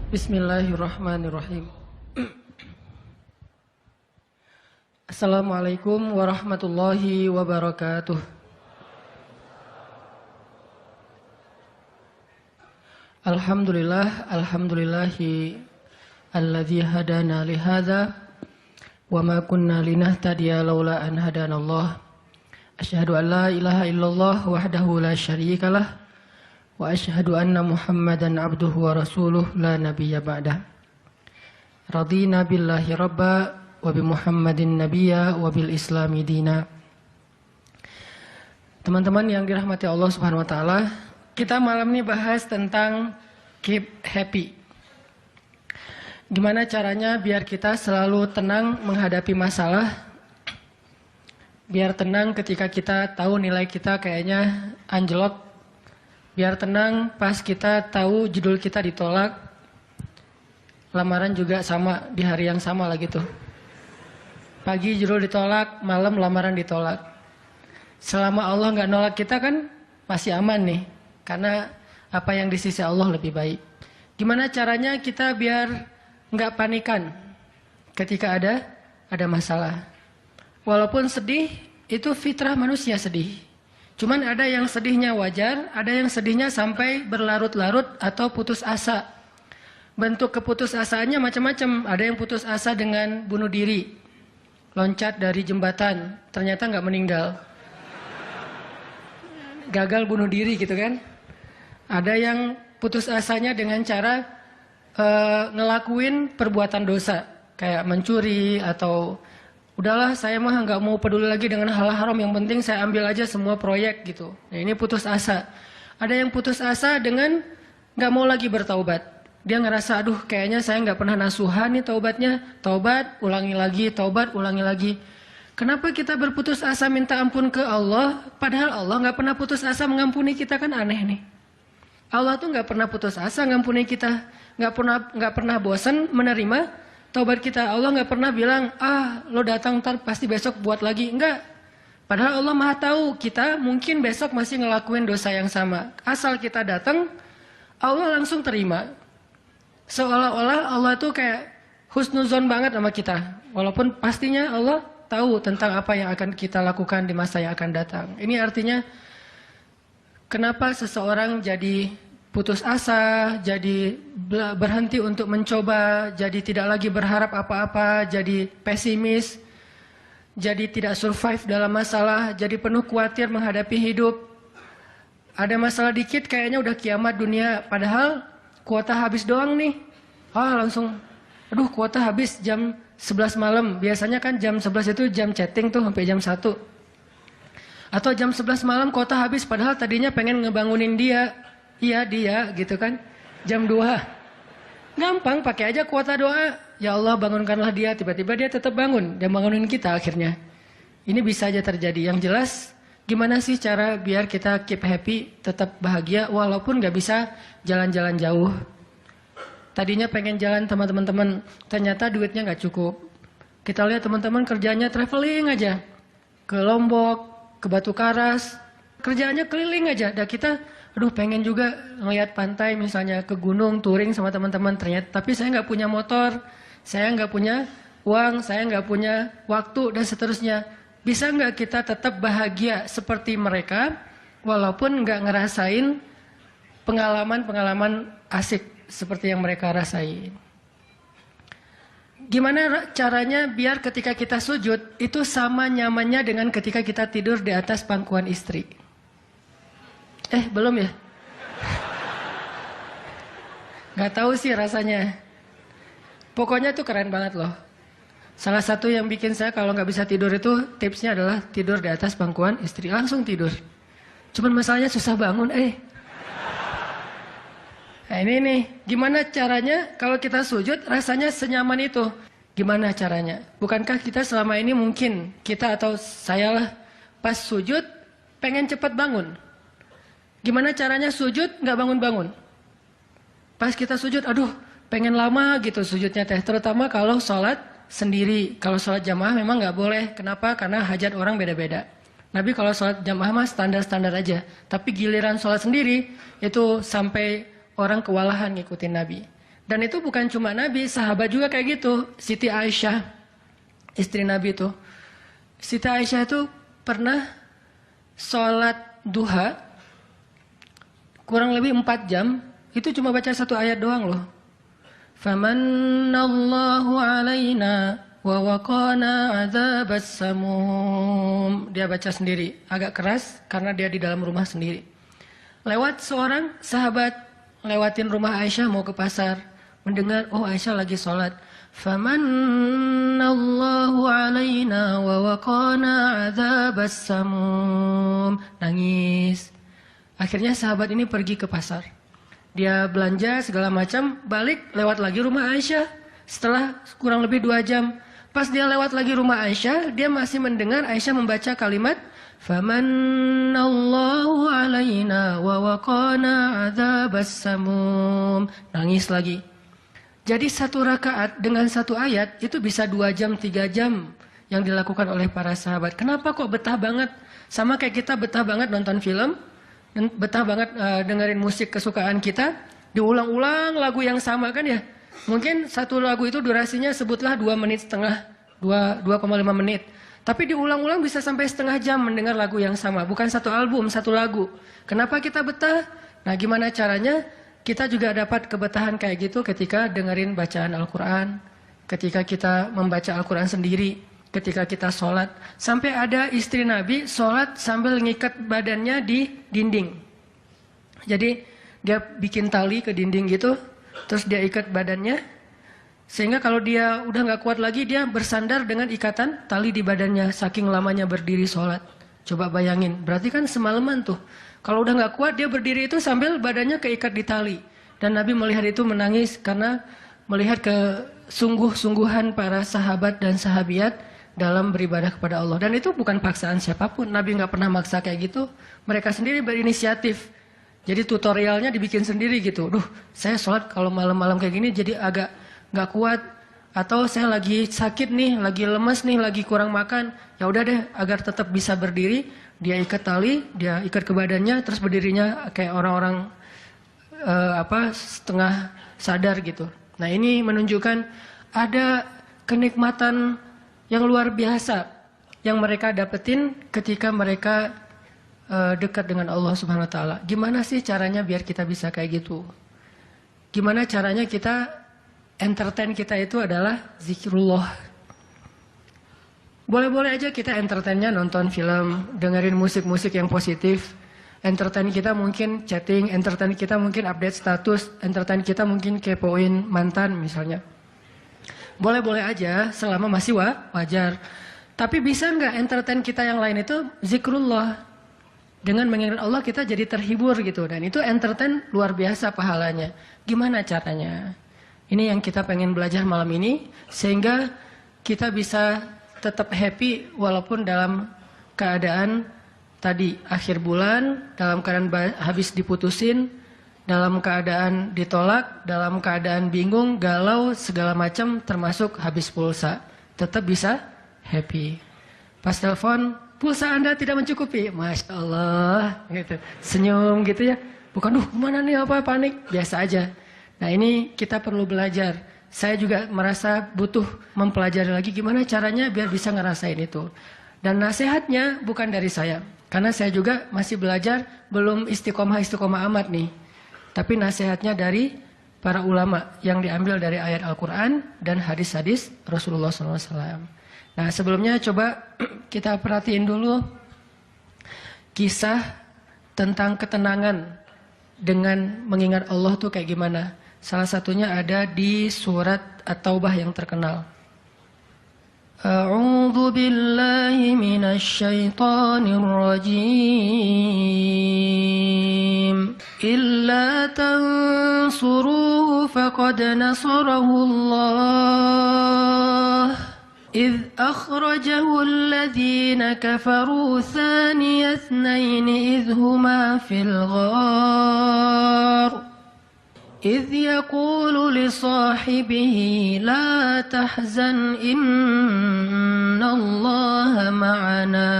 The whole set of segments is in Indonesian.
Bismillahirrahmanirrahim. Assalamualaikum warahmatullahi wabarakatuh. Alhamdulillahi alladzi hadana li hadza wa ma kunna linahtadiya laula an hadanallah. Asyhadu an la ilaha illallah wahdahu la syarikalah wa asyhadu anna Muhammadan abduhu wa rasuluh la nabiyya ba'dah. Radina billahi rabba wa bi Muhammadin nabiyya wa bil islami dina. Teman-teman yang dirahmati Allah Subhanahu wa taala, kita malam ini bahas tentang keep happy. Gimana caranya biar kita selalu tenang menghadapi masalah? Biar tenang ketika kita tahu nilai kita kayaknya anjlok. Biar tenang pas kita tahu judul kita ditolak. Lamaran juga sama, di hari yang sama lagi tuh. Pagi judul ditolak, malam lamaran ditolak. Selama Allah nggak nolak kita kan masih aman nih. Karena apa yang di sisi Allah lebih baik. Gimana caranya kita biar nggak panikan ketika ada masalah. Walaupun sedih, itu fitrah manusia sedih. Cuman ada yang sedihnya wajar, ada yang sedihnya sampai berlarut-larut atau putus asa. Bentuk keputusasaannya macam-macam. Ada yang putus asa dengan bunuh diri. Loncat dari jembatan, ternyata nggak meninggal. Gagal bunuh diri gitu kan. Ada yang putus asanya dengan cara ngelakuin perbuatan dosa. Kayak mencuri atau udahlah saya mah nggak mau peduli lagi dengan hal haram, yang penting saya ambil aja semua proyek gitu. Nah, ini putus asa. Ada yang putus asa dengan nggak mau lagi bertaubat. Dia ngerasa aduh kayaknya saya nggak pernah nasuhan nih taubatnya. Taubat, ulangi lagi, taubat, ulangi lagi. Kenapa kita berputus asa minta ampun ke Allah, padahal Allah nggak pernah putus asa mengampuni kita? Kan aneh nih. Allah tuh nggak pernah putus asa mengampuni kita, nggak pernah bosan menerima taubat kita. Allah nggak pernah bilang, lo datang ntar pasti besok buat lagi. Enggak. Padahal Allah maha tahu kita mungkin besok masih ngelakuin dosa yang sama. Asal kita datang, Allah langsung terima. Seolah-olah Allah tuh kayak husnuzon banget sama kita. Walaupun pastinya Allah tahu tentang apa yang akan kita lakukan di masa yang akan datang. Ini artinya kenapa seseorang jadi putus asa, jadi berhenti untuk mencoba, jadi tidak lagi berharap apa-apa, jadi pesimis, jadi tidak survive dalam masalah, jadi penuh khawatir menghadapi hidup. Ada masalah dikit kayaknya udah kiamat dunia, padahal kuota habis doang nih. Langsung, aduh kuota habis jam 11 malam. Biasanya kan jam 11 itu jam chatting tuh sampai jam 1. Atau jam 11 malam kuota habis, padahal tadinya pengen ngebangunin dia. Iya dia gitu kan. Jam 2. Gampang pakai aja kuota doa. Ya Allah bangunkanlah dia. Tiba-tiba dia tetap bangun. Dia bangunin kita akhirnya. Ini bisa aja terjadi. Yang jelas gimana sih cara biar kita keep happy, tetap bahagia walaupun gak bisa jalan-jalan jauh. Tadinya pengen jalan sama teman-teman, ternyata duitnya gak cukup. Kita lihat teman-teman kerjanya traveling aja. Ke Lombok, ke Batu Karas. Kerjaannya keliling aja. Dan kita aduh pengen juga ngeliat pantai misalnya, ke gunung, touring sama teman-teman. Ternyata tapi saya nggak punya motor, saya nggak punya uang, saya nggak punya waktu dan seterusnya. Bisa nggak kita tetap bahagia seperti mereka walaupun nggak ngerasain pengalaman-pengalaman asik seperti yang mereka rasain? Gimana caranya biar ketika kita sujud itu sama nyamannya dengan ketika kita tidur di atas pangkuan istri? Belum ya? Gak tahu sih rasanya. Pokoknya tuh keren banget loh. Salah satu yang bikin saya kalau nggak bisa tidur itu tipsnya adalah tidur di atas pangkuan istri. Langsung tidur. Cuman masalahnya susah bangun. Nah ini nih, gimana caranya kalau kita sujud rasanya senyaman itu? Gimana caranya? Bukankah kita selama ini mungkin, kita atau saya lah, pas sujud pengen cepat bangun. Gimana caranya sujud nggak bangun-bangun? Pas kita sujud, aduh pengen lama gitu sujudnya teh. Terutama kalau sholat sendiri. Kalau sholat jamaah memang nggak boleh. Kenapa? Karena hajat orang beda-beda. Nabi kalau sholat jamaah mah standar-standar aja. Tapi giliran sholat sendiri itu sampai orang kewalahan ngikutin Nabi. Dan itu bukan cuma Nabi, sahabat juga kayak gitu. Siti Aisyah, istri Nabi itu. Siti Aisyah itu pernah sholat duha, kurang lebih 4 jam, itu cuma baca 1 ayat doang loh. Famannallahu alaina wa waqana adzabas samum. Dia baca sendiri, agak keras karena dia di dalam rumah sendiri. Lewat seorang sahabat, lewatin rumah Aisyah mau ke pasar, mendengar, oh Aisyah lagi sholat. Famannallahu alaina wa waqana adzabas samum. Nangis. Akhirnya sahabat ini pergi ke pasar. Dia belanja segala macam, balik lewat lagi rumah Aisyah. Setelah kurang lebih 2 jam. Pas dia lewat lagi rumah Aisyah, dia masih mendengar Aisyah membaca kalimat Famannallahu alaina wa waqana adzabas samum. Nangis lagi. Jadi 1 rakaat dengan 1 ayat itu bisa 2 jam, 3 jam yang dilakukan oleh para sahabat. Kenapa kok betah banget? Sama kayak kita betah banget nonton film, betah banget dengerin musik kesukaan kita, diulang-ulang lagu yang sama kan ya. Mungkin 1 lagu itu durasinya sebutlah 2,5 menit, 2,5 menit. Tapi diulang-ulang bisa sampai setengah jam mendengar lagu yang sama. Bukan 1 album, 1 lagu. Kenapa kita betah? Nah gimana caranya? Kita juga dapat kebetahan kayak gitu ketika dengerin bacaan Al-Quran. Ketika kita membaca Al-Quran sendiri. Ketika kita sholat. Sampai ada istri Nabi sholat sambil ngikat badannya di dinding. Jadi dia bikin tali ke dinding gitu. Terus dia ikat badannya. Sehingga kalau dia udah gak kuat lagi, dia bersandar dengan ikatan tali di badannya. Saking lamanya berdiri sholat. Coba bayangin. Berarti kan semalaman tuh. Kalau udah gak kuat, dia berdiri itu sambil badannya keikat di tali. Dan Nabi melihat itu menangis karena melihat kesungguh-sungguhan para sahabat dan sahabiat dalam beribadah kepada Allah. Dan itu bukan paksaan siapapun. Nabi gak pernah maksa kayak gitu. Mereka sendiri berinisiatif. Jadi tutorialnya dibikin sendiri gitu. Duh, saya sholat kalau malam-malam kayak gini jadi agak gak kuat. Atau saya lagi sakit nih, lagi lemes nih, lagi kurang makan. Ya udah deh, agar tetap bisa berdiri. Dia ikat tali, dia ikat ke badannya, terus berdirinya kayak orang-orang setengah sadar gitu. Nah ini menunjukkan ada kenikmatan yang luar biasa yang mereka dapetin ketika mereka dekat dengan Allah Subhanahu Wa Taala. Gimana sih caranya biar kita bisa kayak gitu? Gimana caranya kita entertain kita itu adalah zikrullah. Boleh-boleh aja kita entertainnya nonton film, dengerin musik-musik yang positif. Entertain kita mungkin chatting, entertain kita mungkin update status, entertain kita mungkin kepoin mantan misalnya. Boleh-boleh aja selama masih wajar. Tapi bisa nggak entertain kita yang lain itu zikrullah. Dengan mengingat Allah kita jadi terhibur gitu. Dan itu entertain luar biasa pahalanya. Gimana caranya? Ini yang kita pengen belajar malam ini. Sehingga kita bisa tetap happy walaupun dalam keadaan tadi akhir bulan, dalam keadaan habis diputusin, dalam keadaan ditolak, dalam keadaan bingung, galau, segala macam termasuk habis pulsa. Tetap bisa happy. Pas telepon, pulsa Anda tidak mencukupi. Masya Allah. Gitu. Senyum gitu ya. Bukan, mana nih apa panik. Biasa aja. Nah ini kita perlu belajar. Saya juga merasa butuh mempelajari lagi gimana caranya biar bisa ngerasain itu. Dan nasihatnya bukan dari saya. Karena saya juga masih belajar, belum istiqomah amat nih. Tapi nasihatnya dari para ulama yang diambil dari ayat Al-Quran dan hadis-hadis Rasulullah SAW. Nah sebelumnya coba kita perhatiin dulu kisah tentang ketenangan dengan mengingat Allah tuh kayak gimana. Salah satunya ada di surat At-Taubah yang terkenal. A'udzu billahi minasy syaithanir rajim. Illa tansuruhu faqad nasarahu Allah. إذ أخرجه الذين كفروا ثاني اثنين إذ هما في الغار إذ يقول لصاحبه لا تحزن إن الله معنا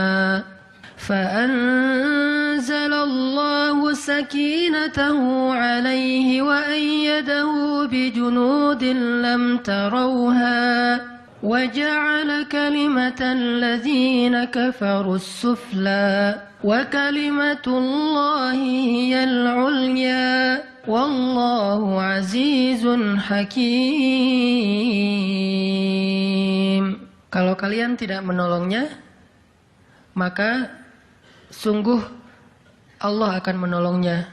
فأنزل فأنزل الله سكينته عليه وأيده بجنود لم تروها وجعل كلمة الذين كفروا السفلى وكلمة الله هي العليا والله عزيز حكيم. Kalau kalian tidak menolongnya, maka sungguh Allah akan menolongnya.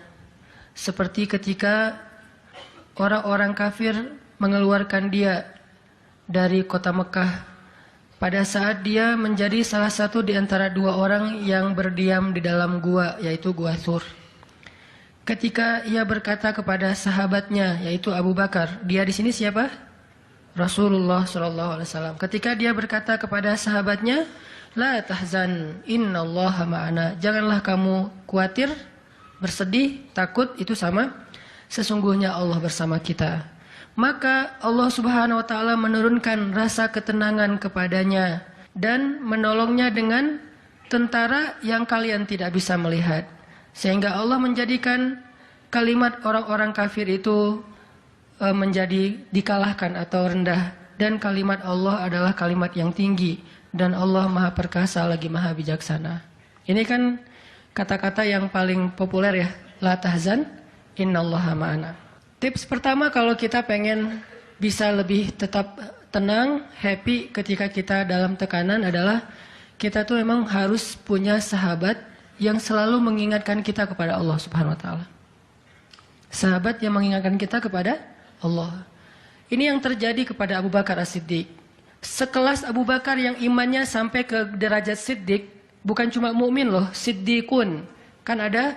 Seperti ketika orang-orang kafir mengeluarkan dia dari kota Mekah pada saat dia menjadi salah satu di antara dua orang yang berdiam di dalam gua, yaitu Gua Thur. Ketika ia berkata kepada sahabatnya, yaitu Abu Bakar, dia di sini siapa? Rasulullah SAW. Ketika dia berkata kepada sahabatnya, La tahzan, innallaha ma'ana. Janganlah kamu khawatir, bersedih, takut, itu sama. Sesungguhnya Allah bersama kita. Maka Allah Subhanahu wa taala menurunkan rasa ketenangan kepadanya dan menolongnya dengan tentara yang kalian tidak bisa melihat. Sehingga Allah menjadikan kalimat orang-orang kafir itu menjadi dikalahkan atau rendah, dan kalimat Allah adalah kalimat yang tinggi, dan Allah Maha Perkasa lagi Maha Bijaksana. Ini kan kata-kata yang paling populer ya, la tahzan innallaha ma'ana. Tips pertama kalau kita pengen bisa lebih tetap tenang, happy ketika kita dalam tekanan adalah kita tuh memang harus punya sahabat yang selalu mengingatkan kita kepada Allah Subhanahu wa taala. Sahabat yang mengingatkan kita kepada Allah. Ini yang terjadi kepada Abu Bakar As-Siddiq. Sekelas Abu Bakar yang imannya sampai ke derajat Siddiq, bukan cuma mukmin loh, Siddiqun. Kan ada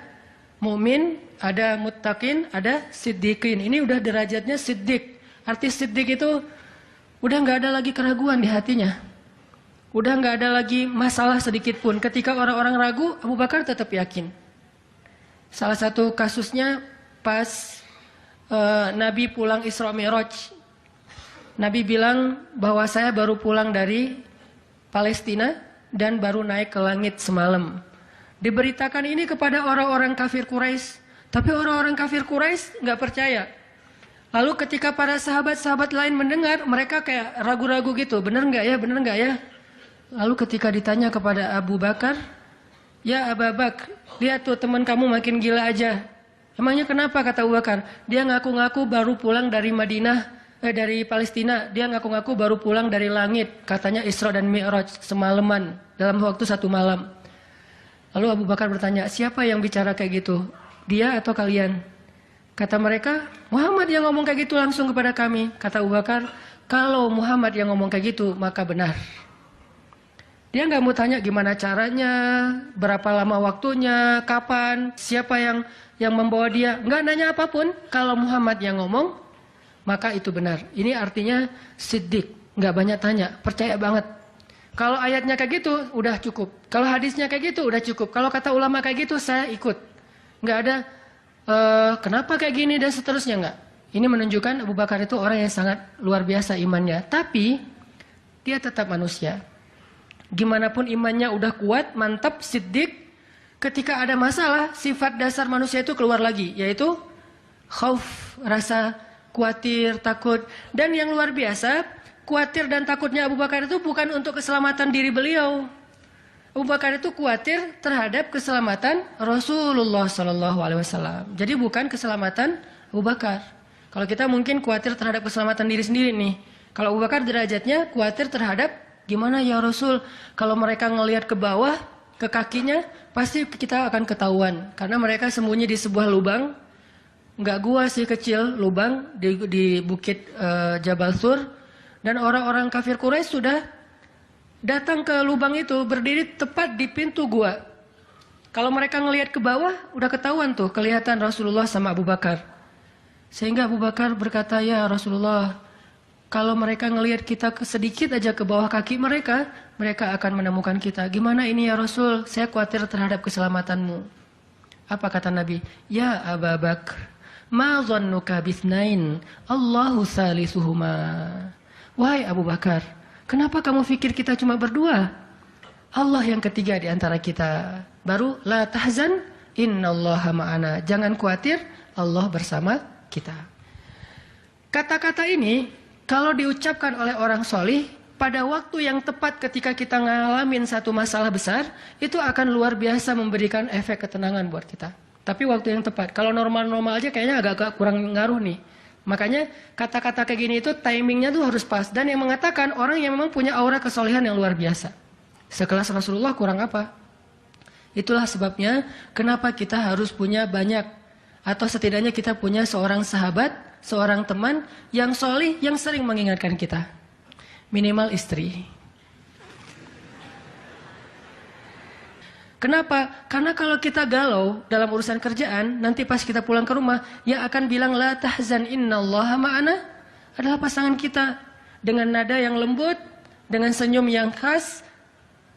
mukmin, ada muttaqin, ada siddiqin. Ini udah derajatnya Siddiq. Arti Siddiq itu udah nggak ada lagi keraguan di hatinya. Udah nggak ada lagi masalah sedikit pun. Ketika orang-orang ragu, Abu Bakar tetap yakin. Salah satu kasusnya pas Nabi pulang Isra Mi'raj. Nabi bilang bahwa saya baru pulang dari Palestina dan baru naik ke langit semalam. Diberitakan ini kepada orang-orang kafir Quraisy, tapi orang-orang kafir Quraisy nggak percaya. Lalu ketika para sahabat-sahabat lain mendengar, mereka kayak ragu-ragu gitu, bener nggak ya, bener nggak ya? Lalu ketika ditanya kepada Abu Bakar, ya Abu Bakar, lihat tuh teman kamu makin gila aja. Emangnya kenapa, kata Abu Bakar? Dia ngaku-ngaku baru pulang dari dari Palestina. Dia ngaku-ngaku baru pulang dari langit. Katanya Isra dan Mi'raj semalaman, dalam waktu 1 malam. Lalu Abu Bakar bertanya, siapa yang bicara kayak gitu? Dia atau kalian? Kata mereka, Muhammad yang ngomong kayak gitu langsung kepada kami. Kata Abu Bakar, kalau Muhammad yang ngomong kayak gitu, maka benar. Dia nggak mau tanya gimana caranya, berapa lama waktunya, kapan, siapa yang membawa dia. Nggak nanya apapun. Kalau Muhammad yang ngomong, maka itu benar. Ini artinya siddiq. Nggak banyak tanya, percaya banget. Kalau ayatnya kayak gitu, udah cukup. Kalau hadisnya kayak gitu, udah cukup. Kalau kata ulama kayak gitu, saya ikut. Nggak ada, kenapa kayak gini dan seterusnya, nggak. Ini menunjukkan Abu Bakar itu orang yang sangat luar biasa imannya. Tapi, dia tetap manusia. Gimana pun imannya udah kuat, mantap, siddiq, ketika ada masalah, sifat dasar manusia itu keluar lagi, yaitu khauf, rasa khawatir, takut. Dan yang luar biasa, khawatir dan takutnya Abu Bakar itu bukan untuk keselamatan diri beliau. Abu Bakar itu khawatir terhadap keselamatan Rasulullah SAW. Jadi bukan keselamatan Abu Bakar. Kalau kita mungkin khawatir terhadap keselamatan diri sendiri nih. Kalau Abu Bakar derajatnya khawatir terhadap gimana ya Rasul, kalau mereka ngelihat ke bawah, ke kakinya, pasti kita akan ketahuan. Karena mereka sembunyi di sebuah lubang, nggak gua sih, kecil, lubang di bukit Jabal Thur. Dan orang-orang kafir Quraisy sudah datang ke lubang itu, berdiri tepat di pintu gua. Kalau mereka ngelihat ke bawah, udah ketahuan tuh, kelihatan Rasulullah sama Abu Bakar. Sehingga Abu Bakar berkata, ya Rasulullah, kalau mereka ngelihat kita sedikit aja ke bawah kaki mereka, mereka akan menemukan kita. Gimana ini ya Rasul? Saya khawatir terhadap keselamatanmu. Apa kata Nabi? Ya Abu Bakar, ma dhannuka bithnain, Allahu salisuhuma. Wahai Abu Bakar, kenapa kamu pikir kita cuma berdua? Allah yang ketiga di antara kita. Baru la tahzan, innallaha ma'ana. Jangan khawatir, Allah bersama kita. Kata-kata ini kalau diucapkan oleh orang solih pada waktu yang tepat ketika kita ngalamin satu masalah besar, itu akan luar biasa memberikan efek ketenangan buat kita. Tapi waktu yang tepat. Kalau normal-normal aja kayaknya agak kurang ngaruh nih. Makanya kata-kata kayak gini itu timingnya tuh harus pas. Dan yang mengatakan orang yang memang punya aura kesolehan yang luar biasa. Sekelas Rasulullah kurang apa? Itulah sebabnya kenapa kita harus punya banyak. Atau setidaknya kita punya seorang sahabat, seorang teman yang solih, yang sering mengingatkan kita. Minimal istri. Kenapa? Karena kalau kita galau dalam urusan kerjaan, nanti pas kita pulang ke rumah, yang akan bilang la tahzan innallaha ma'ana adalah pasangan kita. Dengan nada yang lembut, dengan senyum yang khas,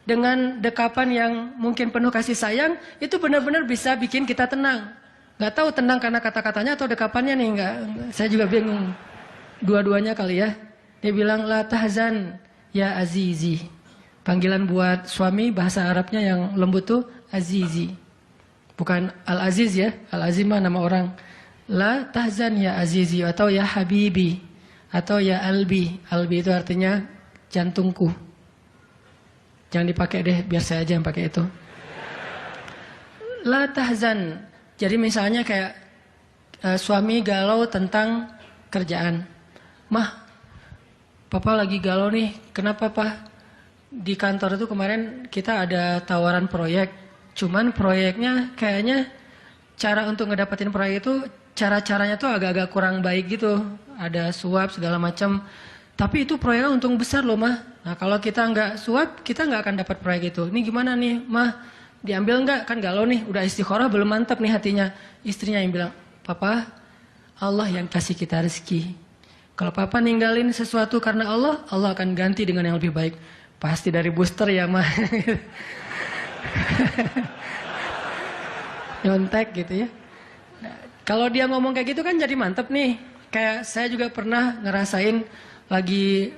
dengan dekapan yang mungkin penuh kasih sayang, itu benar-benar bisa bikin kita tenang. Gak tahu tenang karena kata-katanya atau dekapannya nih, enggak. Saya juga bingung. Dua-duanya kali ya. Dia bilang, la tahzan ya azizi. Panggilan buat suami bahasa Arabnya yang lembut tuh azizi. Bukan al-aziz ya. Al-aziz mah nama orang. La tahzan ya azizi. Atau ya habibi. Atau ya albi. Albi itu artinya jantungku. Jangan dipakai deh, biar saya aja yang pakai itu. La tahzan. Jadi misalnya kayak suami galau tentang kerjaan. Mah, Papa lagi galau nih, kenapa Pak? Di kantor itu kemarin kita ada tawaran proyek. Cuman proyeknya kayaknya cara untuk ngedapetin proyek itu, cara-caranya tuh agak-agak kurang baik gitu. Ada suap segala macam. Tapi itu proyeknya untung besar loh Mah. Nah kalau kita nggak suap, kita nggak akan dapat proyek itu. Ini gimana nih Mah? Diambil nggak? Kan galau nih, udah istikharah belum mantap nih hatinya. Istrinya yang bilang, Papa, Allah yang kasih kita rezeki. Kalau Papa ninggalin sesuatu karena Allah, Allah akan ganti dengan yang lebih baik. Pasti dari booster ya, Mah. Nyontek gitu ya. Nah, kalau dia ngomong kayak gitu kan jadi mantep nih. Kayak saya juga pernah ngerasain lagi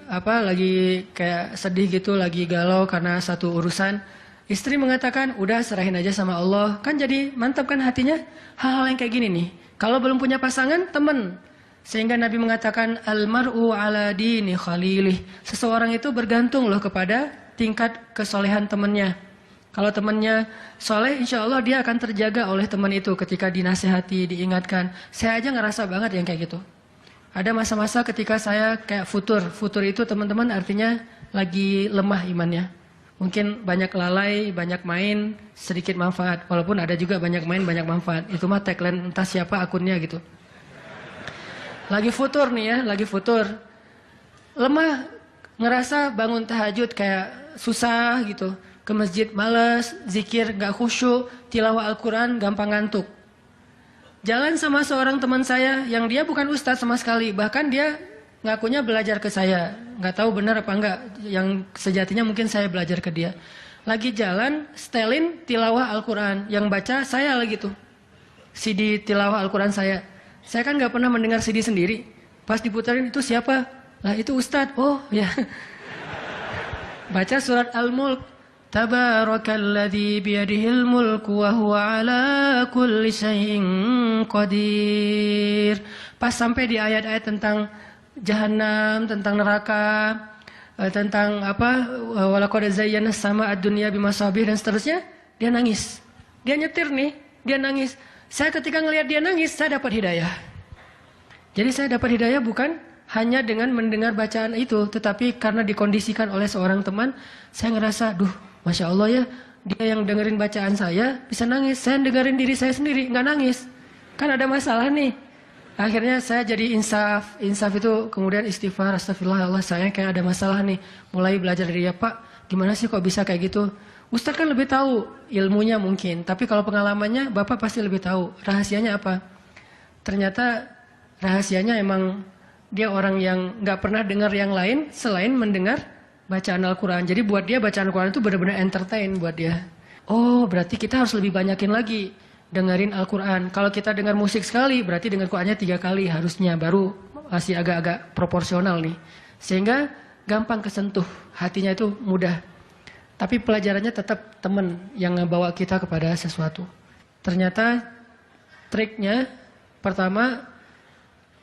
kayak sedih gitu, lagi galau karena satu urusan. Istri mengatakan, udah serahin aja sama Allah. Kan jadi mantap kan hatinya. Hal-hal yang kayak gini nih. Kalau belum punya pasangan, temen. Sehingga Nabi mengatakan almar'u ala dini khalilih. Seseorang itu bergantung loh kepada tingkat kesolehan temannya. Kalau temannya soleh, insya Allah dia akan terjaga oleh teman itu ketika dinasihati, diingatkan. Saya aja ngerasa banget yang kayak gitu. Ada masa-masa ketika saya kayak futur. Futur itu teman-teman artinya lagi lemah imannya. Mungkin banyak lalai, banyak main, sedikit manfaat. Walaupun ada juga banyak main, banyak manfaat. Itu mah tagline entah siapa akunnya gitu. Lagi futur nih ya, lagi futur. Lemah, ngerasa bangun tahajud kayak susah gitu. Ke masjid males, zikir gak khusyuk, tilawah Al-Quran gampang ngantuk. Jalan sama seorang teman saya yang dia bukan ustadz sama sekali. Bahkan dia ngakunya belajar ke saya. Gak tahu benar apa enggak. Yang sejatinya mungkin saya belajar ke dia. Lagi jalan, setelin tilawah Al-Quran. Yang baca saya lagi tuh. CD tilawah Al-Quran saya. Saya kan gak pernah mendengar CD sendiri. Pas diputarin itu siapa? Lah itu Ustadz. Oh ya. Baca surat Al-Mulk. Tabarakalladzi biyadihil mulku wa huwa ala kulli syai'in qadir. Pas sampai di ayat-ayat tentang Jahannam, tentang neraka, tentang apa? Walaqad zayyana as-samaa'a ad-dunya bimasabih dan seterusnya, dia nangis. Dia nyetir nih, dia nangis. Saya ketika ngelihat dia nangis, saya dapat hidayah. Jadi saya dapat hidayah bukan hanya dengan mendengar bacaan itu, tetapi karena dikondisikan oleh seorang teman, saya ngerasa, duh, Masya Allah ya, dia yang dengerin bacaan saya bisa nangis. Saya dengerin diri saya sendiri, nggak nangis. Kan ada masalah nih. Akhirnya saya jadi insaf. Insaf itu kemudian istighfar, astagfirullah, Allah saya kayak ada masalah nih. Mulai belajar dari dia, Pak, gimana sih kok bisa kayak gitu? Ustadz kan lebih tahu ilmunya mungkin, tapi kalau pengalamannya Bapak pasti lebih tahu. Rahasianya apa? Ternyata rahasianya emang dia orang yang nggak pernah dengar yang lain selain mendengar bacaan Al-Quran. Jadi buat dia bacaan Al-Quran itu benar-benar entertain buat dia. Oh berarti kita harus lebih banyakin lagi dengerin Al-Quran. Kalau kita dengar musik sekali, berarti dengar Qurannya 3 kali harusnya. Baru masih agak-agak proporsional nih. Sehingga gampang kesentuh, hatinya itu mudah. Tapi pelajarannya tetap teman yang ngebawa kita kepada sesuatu. Ternyata triknya pertama,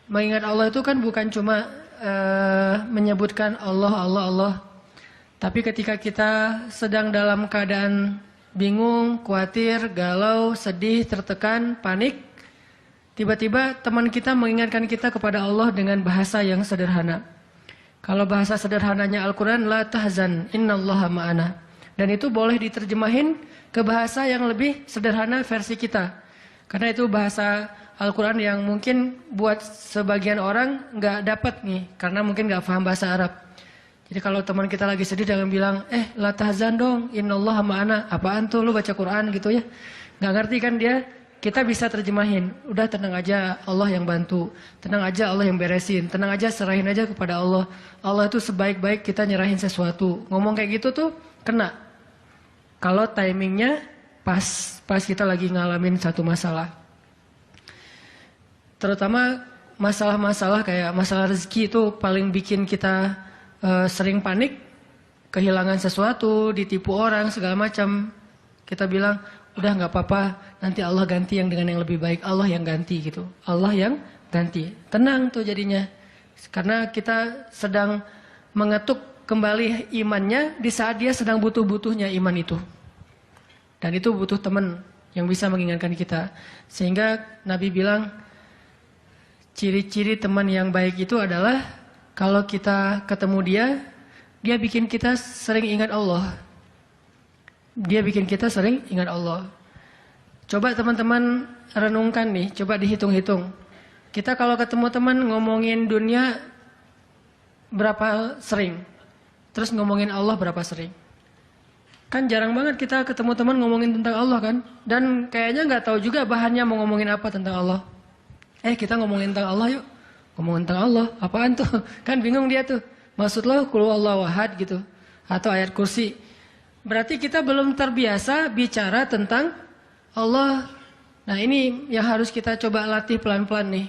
mengingat Allah itu kan bukan cuma menyebutkan Allah, Allah, Allah. Tapi ketika kita sedang dalam keadaan bingung, khawatir, galau, sedih, tertekan, panik, tiba-tiba teman kita mengingatkan kita kepada Allah dengan bahasa yang sederhana. Kalau bahasa sederhananya Al-Quran, la tahzan, innallaha ma'ana. Dan itu boleh diterjemahin ke bahasa yang lebih sederhana versi kita. Karena itu bahasa Al-Quran yang mungkin buat sebagian orang nggak dapat nih, karena mungkin nggak paham bahasa Arab. Jadi kalau teman kita lagi sedih jangan bilang, la tahzan dong, innallaha ma'ana. Apaan tuh lu baca Quran gitu ya. Nggak ngerti kan dia, kita bisa terjemahin. Udah tenang aja, Allah yang bantu. Tenang aja, Allah yang beresin. Tenang aja, serahin aja kepada Allah. Allah itu sebaik-baik kita nyerahin sesuatu. Ngomong kayak gitu tuh kena. Kalau timingnya pas kita lagi ngalamin satu masalah. Terutama masalah-masalah kayak masalah rezeki itu paling bikin kita sering panik, kehilangan sesuatu, ditipu orang, segala macam. Kita bilang, udah nggak apa-apa, nanti Allah ganti yang dengan yang lebih baik. Allah yang ganti gitu. Allah yang ganti. Tenang tuh jadinya. Karena kita sedang mengetuk kembali imannya di saat dia sedang butuh-butuhnya iman itu. Dan itu butuh teman yang bisa mengingatkan kita. Sehingga Nabi bilang, ciri-ciri teman yang baik itu adalah kalau kita ketemu dia bikin kita sering ingat Allah. Dia bikin kita sering ingat Allah. Coba teman-teman renungkan nih, coba dihitung-hitung. Kita kalau ketemu teman ngomongin dunia berapa sering? Terus ngomongin Allah berapa sering? Kan jarang banget kita ketemu teman ngomongin tentang Allah kan? Dan kayaknya nggak tahu juga bahannya mau ngomongin apa tentang Allah. Kita ngomongin tentang Allah yuk. Ngomongin tentang Allah, apaan tuh? Kan bingung dia tuh. Maksud lo qul huwallahu ahad gitu. Atau ayat kursi. Berarti kita belum terbiasa bicara tentang Allah. Nah ini yang harus kita coba latih pelan-pelan nih.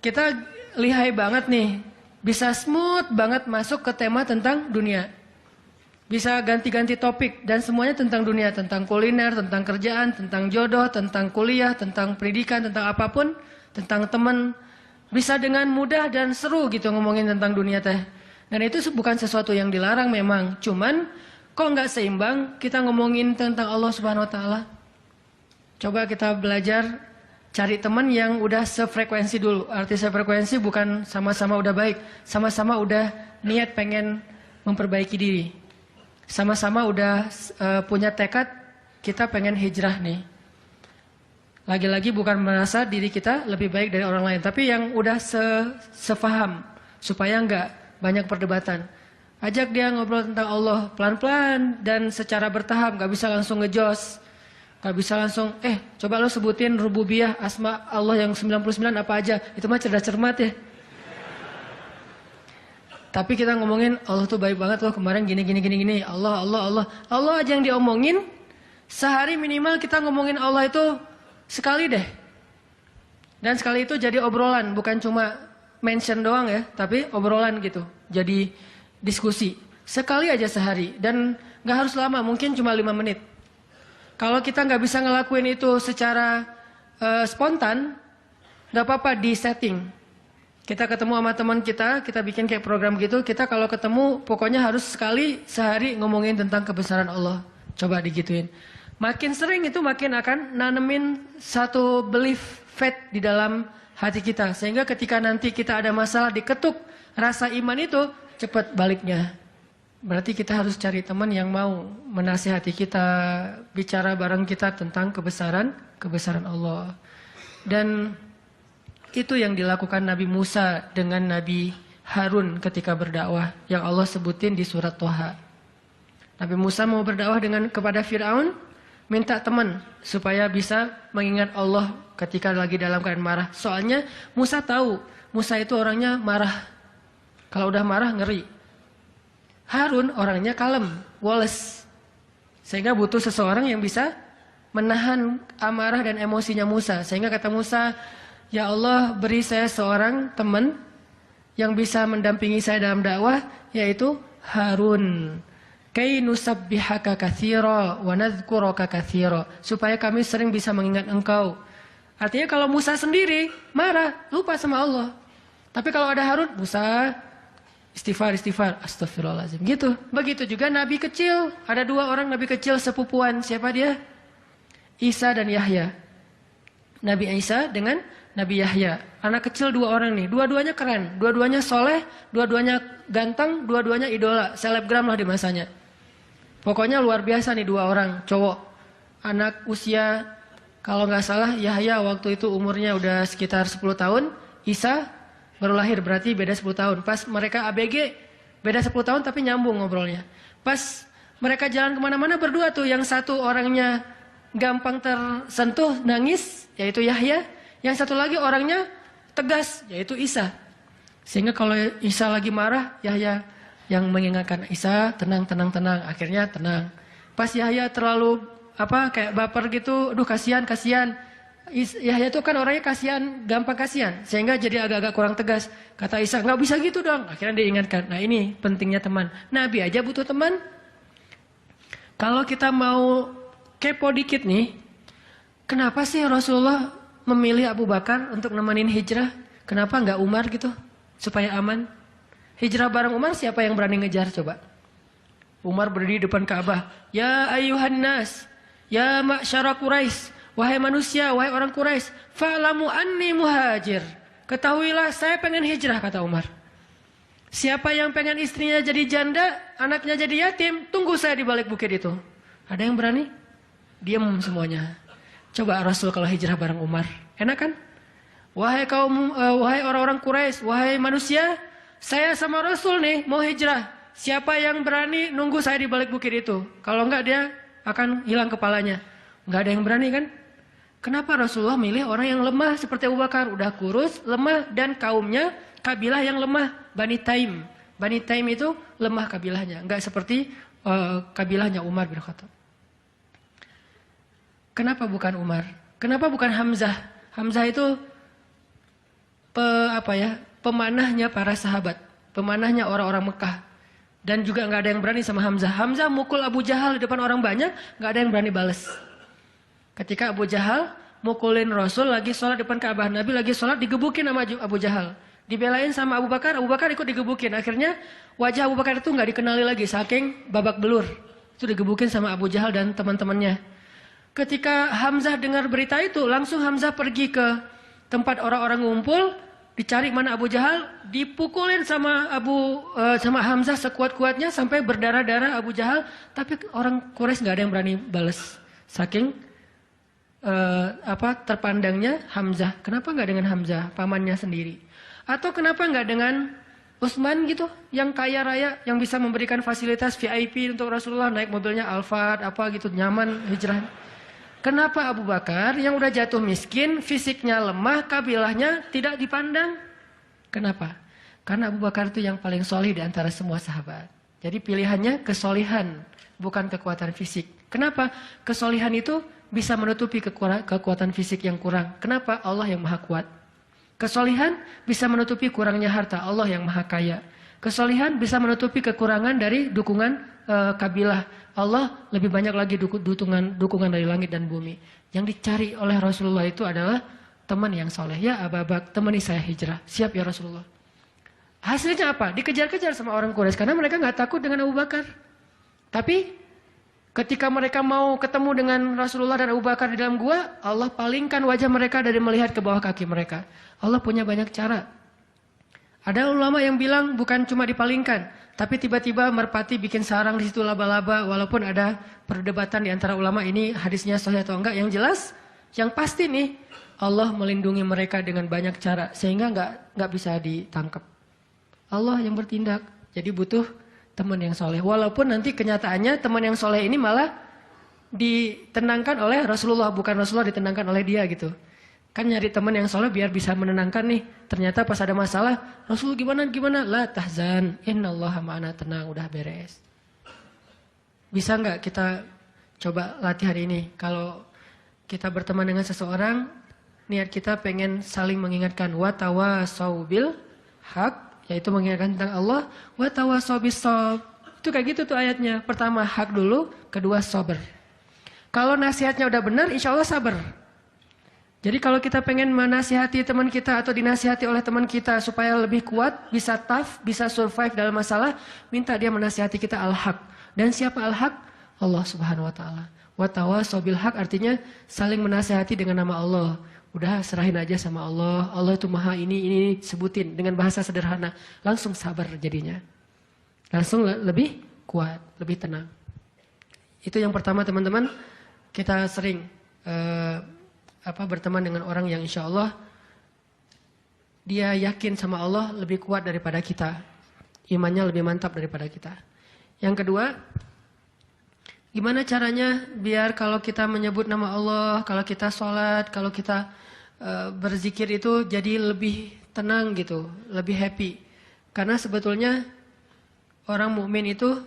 Kita lihai banget nih. Bisa smooth banget masuk ke tema tentang dunia. Bisa ganti-ganti topik. Dan semuanya tentang dunia. Tentang kuliner, tentang kerjaan, tentang jodoh, tentang kuliah, tentang pendidikan, tentang apapun. Tentang teman. Bisa dengan mudah dan seru gitu ngomongin tentang dunia teh. Dan itu bukan sesuatu yang dilarang memang. Cuman kok nggak seimbang kita ngomongin tentang Allah Subhanahu Wa Taala. Coba kita belajar cari teman yang udah sefrekuensi dulu. Arti sefrekuensi bukan sama-sama udah baik. Sama-sama udah niat pengen memperbaiki diri. Sama-sama udah punya tekad kita pengen hijrah nih. Lagi-lagi bukan merasa diri kita lebih baik dari orang lain. Tapi yang udah sefaham. Supaya nggak banyak perdebatan. Ajak dia ngobrol tentang Allah pelan-pelan dan secara bertahap. Nggak bisa langsung ngejos. Nggak bisa langsung, coba lo sebutin rububiyah asma Allah yang 99 apa aja. Itu mah cerdas cermat ya. Tapi kita ngomongin Allah tuh baik banget loh kemarin gini. Allah aja yang diomongin. Sehari minimal kita ngomongin Allah itu sekali deh. Dan sekali itu jadi obrolan. Bukan cuma mention doang ya. Tapi obrolan gitu. Jadi diskusi. Sekali aja sehari. Dan gak harus lama. Mungkin cuma 5 menit. Kalau kita gak bisa ngelakuin itu secara spontan. Gak apa-apa di setting. Kita ketemu sama teman kita. Kita bikin kayak program gitu. Kita kalau ketemu pokoknya harus sekali sehari ngomongin tentang kebesaran Allah. Coba digituin. Makin sering itu makin akan nanemin satu belief faith di dalam hati kita. Sehingga ketika nanti kita ada masalah diketuk rasa iman itu cepat baliknya. Berarti kita harus cari teman yang mau menasihati kita, bicara bareng kita tentang kebesaran Allah. Dan itu yang dilakukan Nabi Musa dengan Nabi Harun ketika berdakwah yang Allah sebutin di surat Toha. Nabi Musa mau berdakwah kepada Fir'aun. Minta teman supaya bisa mengingat Allah ketika lagi dalam keadaan marah. Soalnya Musa tahu, Musa itu orangnya marah. Kalau udah marah ngeri. Harun orangnya kalem, woles. Sehingga butuh seseorang yang bisa menahan amarah dan emosinya Musa. Sehingga kata Musa, ya Allah beri saya seorang teman yang bisa mendampingi saya dalam dakwah, yaitu Harun. Kay nusabbihaka katsira wa nadhkuraka katsira, supaya kami sering bisa mengingat Engkau. Artinya kalau Musa sendiri marah, lupa sama Allah. Tapi kalau ada Harun, Musa istighfar, astagfirullahaladzim. Gitu. Begitu juga nabi kecil. Ada 2 orang nabi kecil sepupuan. Siapa dia? Isa dan Yahya. Nabi Isa dengan Nabi Yahya. Anak kecil 2 orang nih. Dua-duanya keren. Dua-duanya soleh. Dua-duanya ganteng. Dua-duanya idola. Selebgram lah di masanya. Pokoknya luar biasa nih 2 orang. Cowok. Anak usia, kalau nggak salah Yahya waktu itu umurnya udah sekitar 10 tahun. Isa baru lahir, berarti beda 10 tahun. Pas mereka ABG, beda 10 tahun tapi nyambung ngobrolnya. Pas mereka jalan kemana-mana berdua tuh, yang satu orangnya gampang tersentuh, nangis, yaitu Yahya. Yang satu lagi orangnya tegas, yaitu Isa. Sehingga kalau Isa lagi marah, Yahya yang mengingatkan, Isa tenang. Akhirnya tenang. Pas Yahya terlalu kayak baper gitu, aduh kasihan. Yahya itu kan orangnya kasihan, gampang kasihan, sehingga jadi agak-agak kurang tegas. Kata Isa, nggak bisa gitu dong. Akhirnya diingatkan. Nah ini pentingnya teman. Nabi aja butuh teman. Kalau kita mau kepo dikit nih, kenapa sih Rasulullah memilih Abu Bakar untuk nemenin hijrah? Kenapa nggak Umar gitu, supaya aman? Hijrah bareng Umar, siapa yang berani ngejar coba? Umar berdiri depan Ka'bah. Ya ayuhan nas, ya ma'syara Quraisy, wahai manusia, wahai orang Quraisy, fa'lamu anni muhajir. Ketahuilah saya pengen hijrah, kata Umar. Siapa yang pengen istrinya jadi janda, anaknya jadi yatim, tunggu saya di balik bukit itu. Ada yang berani? Diam semuanya. Coba Rasul kalau hijrah bareng Umar, enak kan? Wahai orang-orang Quraisy, wahai manusia, saya sama Rasul nih mau hijrah. Siapa yang berani nunggu saya di balik bukit itu? Kalau enggak dia akan hilang kepalanya. Enggak ada yang berani kan? Kenapa Rasulullah milih orang yang lemah seperti Abu Bakar? Udah kurus, lemah, dan kaumnya kabilah yang lemah. Bani Taim. Bani Taim itu lemah kabilahnya. Enggak seperti kabilahnya Umar bin Khattab. Kenapa bukan Umar? Kenapa bukan Hamzah? Hamzah itu pemanahnya para sahabat, pemanahnya orang-orang Mekah. Dan juga nggak ada yang berani sama Hamzah. Hamzah mukul Abu Jahal di depan orang banyak, nggak ada yang berani balas. Ketika Abu Jahal mukulin Rasul lagi sholat depan Ka'bah, Nabi lagi sholat digebukin sama Abu Jahal. Dibelain sama Abu Bakar ikut digebukin. Akhirnya wajah Abu Bakar itu nggak dikenali lagi, saking babak belur. Itu digebukin sama Abu Jahal dan teman-temannya. Ketika Hamzah dengar berita itu, langsung Hamzah pergi ke tempat orang-orang ngumpul, dicari mana Abu Jahal, dipukulin sama Hamzah sekuat-kuatnya sampai berdarah-darah Abu Jahal, tapi orang Quraisy nggak ada yang berani balas. Saking terpandangnya Hamzah. Kenapa nggak dengan Hamzah, pamannya sendiri? Atau kenapa nggak dengan Utsman gitu, yang kaya raya, yang bisa memberikan fasilitas VIP untuk Rasulullah, naik mobilnya Alphard gitu, nyaman hijrah. Kenapa Abu Bakar yang udah jatuh miskin, fisiknya lemah, kabilahnya tidak dipandang? Kenapa? Karena Abu Bakar itu yang paling solih di antara semua sahabat. Jadi pilihannya kesolihan, bukan kekuatan fisik. Kenapa? Kesolihan itu bisa menutupi kekuatan fisik yang kurang. Kenapa? Allah yang maha kuat. Kesolihan bisa menutupi kurangnya harta, Allah yang maha kaya. Kesolihan bisa menutupi kekurangan dari dukungan kabilah. Allah lebih banyak lagi dukungan dari langit dan bumi. Yang dicari oleh Rasulullah itu adalah teman yang soleh. Ya Abu Bakar, temani saya hijrah. Siap ya Rasulullah. Hasilnya apa? Dikejar-kejar sama orang Quraisy karena mereka nggak takut dengan Abu Bakar. Tapi ketika mereka mau ketemu dengan Rasulullah dan Abu Bakar di dalam gua, Allah palingkan wajah mereka dari melihat ke bawah kaki mereka. Allah punya banyak cara. Ada ulama yang bilang bukan cuma dipalingkan, tapi tiba-tiba merpati bikin sarang di situ laba-laba. Walaupun ada perdebatan di antara ulama ini hadisnya sahih atau enggak. Yang jelas, yang pasti nih Allah melindungi mereka dengan banyak cara sehingga nggak bisa ditangkap. Allah yang bertindak. Jadi butuh teman yang soleh. Walaupun nanti kenyataannya teman yang soleh ini malah ditenangkan oleh Rasulullah, bukan Rasulullah ditenangkan oleh dia gitu. Kan nyari teman yang soleh biar bisa menenangkan nih. Ternyata pas ada masalah, Rasul gimana? La tahzan, innallaha ma'ana, tenang, udah beres. Bisa nggak kita coba latihan ini? Kalau kita berteman dengan seseorang, niat kita pengen saling mengingatkan. Wa tawasau bil haq, yaitu mengingatkan tentang Allah. Wa tawasau bis shawab, Itu kayak gitu tuh ayatnya. Pertama hak dulu, kedua sabar. Kalau nasihatnya udah benar, insya Allah sabar. Jadi kalau kita pengen menasihati teman kita atau dinasihati oleh teman kita supaya lebih kuat, bisa tough, bisa survive dalam masalah, minta dia menasihati kita al-haq. Dan siapa al-haq? Allah Subhanahu wa taala. Wa tawasau bil haq artinya saling menasihati dengan nama Allah. Udah serahin aja sama Allah. Allah itu maha ini sebutin dengan bahasa sederhana. Langsung sabar jadinya. Langsung lebih kuat, lebih tenang. Itu yang pertama teman-teman. Kita sering berteman dengan orang yang insya Allah dia yakin sama Allah lebih kuat daripada kita. Imannya lebih mantap daripada kita. Yang kedua, gimana caranya biar kalau kita menyebut nama Allah, kalau kita sholat, kalau kita berzikir itu jadi lebih tenang gitu, lebih happy. Karena sebetulnya orang mukmin itu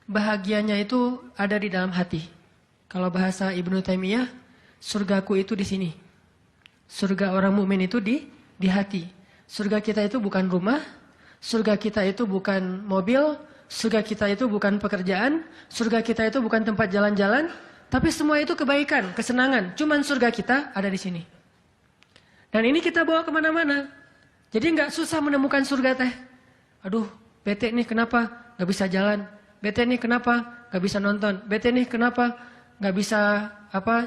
bahagianya itu ada di dalam hati. Kalau bahasa Ibnu Taimiyah, surgaku itu di sini. Surga orang mukmin itu di hati. Surga kita itu bukan rumah, surga kita itu bukan mobil, surga kita itu bukan pekerjaan, surga kita itu bukan tempat jalan-jalan, tapi semua itu kebaikan, kesenangan. Cuman surga kita ada di sini. Dan ini kita bawa kemana-mana. Jadi nggak susah menemukan surga teh. Aduh, bete nih kenapa nggak bisa jalan? Bete nih kenapa nggak bisa nonton? Bete nih kenapa nggak bisa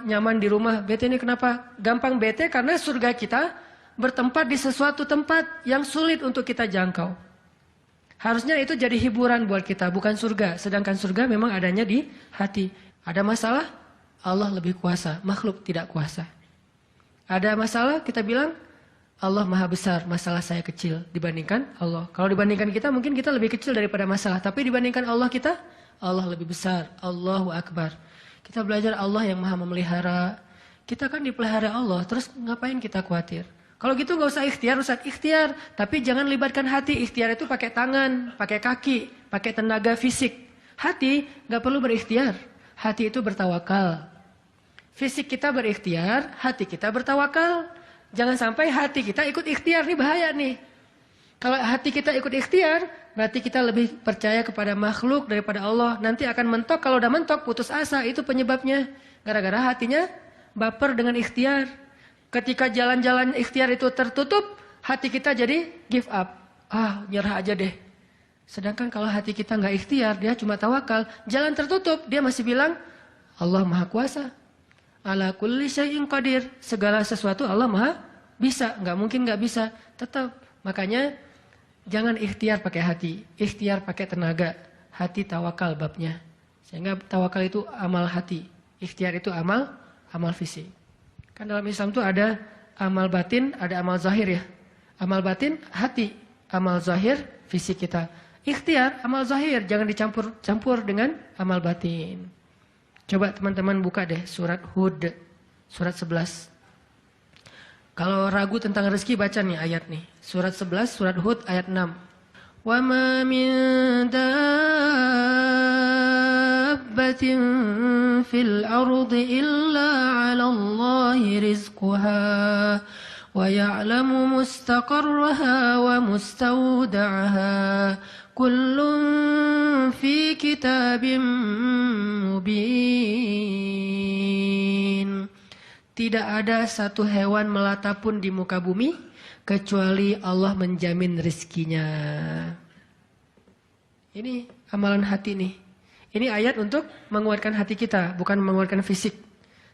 nyaman di rumah? Bete nih kenapa? Gampang bete karena surga kita bertempat di sesuatu tempat yang sulit untuk kita jangkau. Harusnya itu jadi hiburan buat kita, bukan surga. Sedangkan surga memang adanya di hati. Ada masalah, Allah lebih kuasa, makhluk tidak kuasa. Ada masalah, kita bilang, Allah maha besar, masalah saya kecil dibandingkan Allah. Kalau dibandingkan kita, mungkin kita lebih kecil daripada masalah. Tapi dibandingkan Allah kita, Allah lebih besar. Allahu Akbar. Kita belajar Allah yang maha memelihara. Kita kan dipelihara Allah, terus ngapain kita khawatir? Kalau gitu nggak usah ikhtiar, Ustaz. Ikhtiar. Tapi jangan libatkan hati. Ikhtiar itu pakai tangan, pakai kaki, pakai tenaga fisik. Hati nggak perlu berikhtiar. Hati itu bertawakal. Fisik kita berikhtiar, hati kita bertawakal. Jangan sampai hati kita ikut ikhtiar, ini bahaya nih. Kalau hati kita ikut ikhtiar, berarti kita lebih percaya kepada makhluk daripada Allah. Nanti akan mentok, kalau udah mentok putus asa, itu penyebabnya. Gara-gara hatinya baper dengan ikhtiar. Ketika jalan-jalan ikhtiar itu tertutup, hati kita jadi give up. Nyerah aja deh. Sedangkan kalau hati kita nggak ikhtiar, dia cuma tawakal. Jalan tertutup, dia masih bilang, Allah maha kuasa. Ala kulli syai'in qadir. Segala sesuatu Allah maha bisa. Nggak mungkin nggak bisa. Tetap. Makanya jangan ikhtiar pakai hati. Ikhtiar pakai tenaga. Hati tawakal babnya. Sehingga tawakal itu amal hati. Ikhtiar itu amal fisik. Kan dalam Islam itu ada amal batin, ada amal zahir ya. Amal batin hati. Amal zahir fisik kita. Ikhtiar amal zahir. Jangan dicampur dengan amal batin. Coba teman-teman buka deh surat Hud, surat 11. Kalau ragu tentang rezeki baca nih ayat nih. Surat 11, surat Hud ayat 6. Wa ma min dabbatin fil ardi illa 'ala Allahi rizquha wa ya'lamu mustaqarraha wa mustawda'aha. Kullun fi kitabim mubin. Tidak ada satu hewan melata pun di muka bumi kecuali Allah menjamin rizkinya. Ini amalan hati nih. Ini ayat untuk menguatkan hati kita, bukan menguatkan fisik.